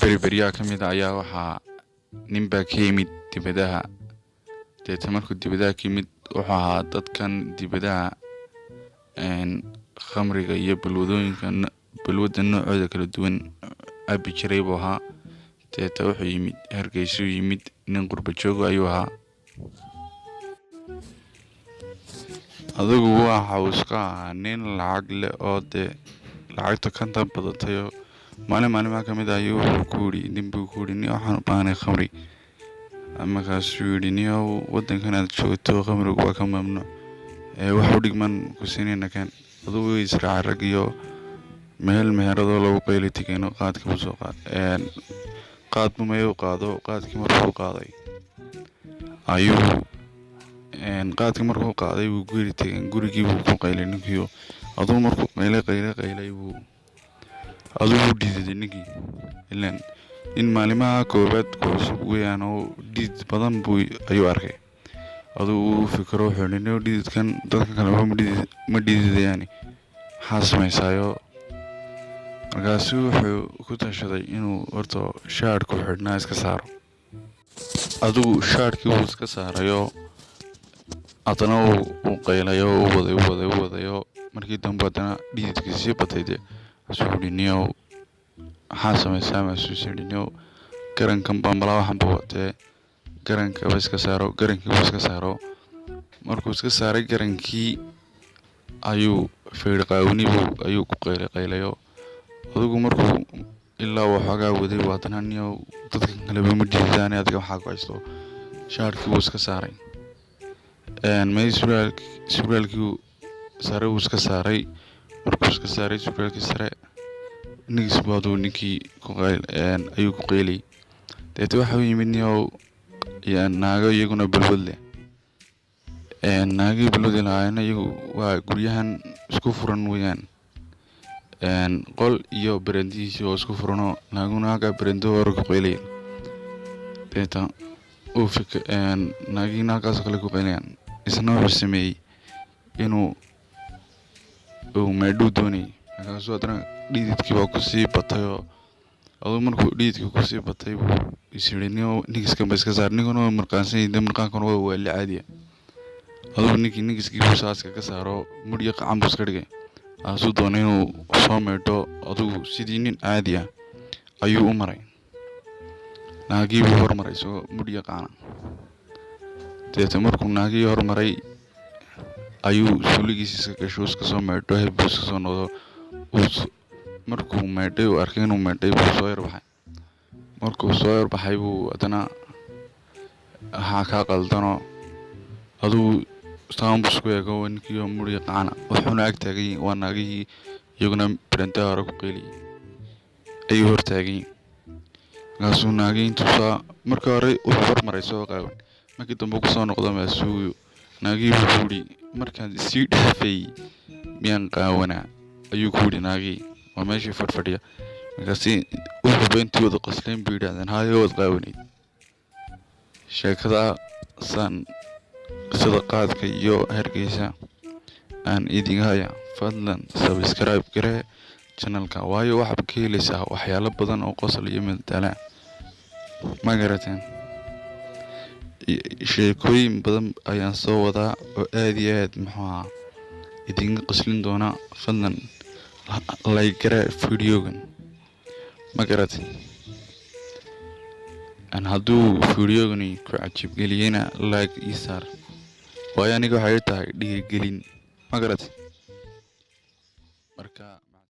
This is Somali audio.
بريا كميدا ayaa waxa ninba ka yimid dibadaha markuu dibadaha ka yimid wuxuu ahaa dadkan dibadaha khamriga iyo balwada noocooda kala duwan abi jiray buu ahaa wuxuu yimid Hargeysa yimid nin qurba joog ayuu ahaa adigu waxa uu iska ahaa nin lacag leh oo lacagta kanta badatayo maalin kamid ayuu ku yiri ninbuu ku yiri waxaan u baahnay khamri ama kaasuu yiri wadankan aad joogto khamrigu waa ka mamnuuc wax u dhigman ku siinayna kan adigu israa ragiyo meel meherado lagu qeyli tigino qaadka u soo qaad mayo qaado qaadkii markuu qaaday ayuu qaadkii markuu qaaday uu guri tagay gurigii uu ku qeylay ninkiyo adigu markuu qeylay uu adigu diiday ninkii ilaan in maalimaha koobaad cusub weeyaan oo diid badan buu ayuu arkay adigu fikro xulino diidkan dadka kale ma diidayaan xasmaysayo markaasuu wuxuu ku tashaday inuu horto shaadku xidhnaa iska saaro adigu shaadkii uu iska saarayo adana uu qeylayo uu wadayo markii dambe adana diidkiisii batay asuu xasamaysaa masuusidino garankan bambala waxan bawatee garanka iska saaro markuu iska saaray garankii ayuu feerqaawni ayuu ku qeylayo adigu markuu ilaa waxaga waday wadana dadka kale ma diidaan adiga waxa ku haysto shaarkii uu iska saaray suraalkii sare uu iska saaray markuu iska saaray suraalkii sare ninkii ayuu ku qeylay waxa uu yimid naago iyaguna balwad leh naagii balwad lahaayeen iyagu waa guryahan isku furan weeyaan qol iyo barandiisi oo isku furano naaguna aga barando hore ku qeylay uu naagina kaas kale ku qeylayaan isna wuxuu sameeyay inuu meedhu doonay markaasuu adana dhiidkii waa ku sii batay aduu markuu dhiidkii ku sii batay buu isiriniyo nigiska iska saar ninkuna markaansan markaan waa la caadiya aduu nigiskii buu saaska ka saaro mudhiyo qacan buu iska dhigay asuu doonay inuu soo meedho adigu sidii nin caadi ah ayuu u maray naagii buu hormaray soo mudhiyo qaana markuu naagii hormaray ayuu suuligiisa iska gasho iska soo meedho hebuu iska soo noqdo markuu meedhay uu arkay inuu meedhay buu soo yarbaxay markuu soo yarbaxay buu adana waxaa ka qaldano adigu istaanbuu isku eego ninkii mudhiyo qaana wuxuuna ag taagay waa naagihii iyaguna barantaa hore ku qeylay ayuu hortaagay markaasuu naagii intuu markii hore wuxuu hormaray soo qaawan markii dambe ku soo noqdo maasuu naagii buu ku yiri markaan sii dhaafay miyaan qaawanaa ayuu ku yiri naagii waa meeshii fadhiya markaasii wuxuu beentii wada qosleen buu yidhaahdeen hayo wad qaawaneyd sheekada sida qaadka iyo Hargeysa aan idin haya fadlan subscribe garee channelka waayo waxaad ka helaysaa waxyaalo badan oo qosol iyo madadaalo ma garateen sheekooyin badan ayaan soo wadaa oo aad iyo aad idin qoslin doona fadlan like garee videogan ma garateen hadduu videogani ku cajib geliyena like ii saar waayo aniga waxay tahay dhiirigelin ma garateen marka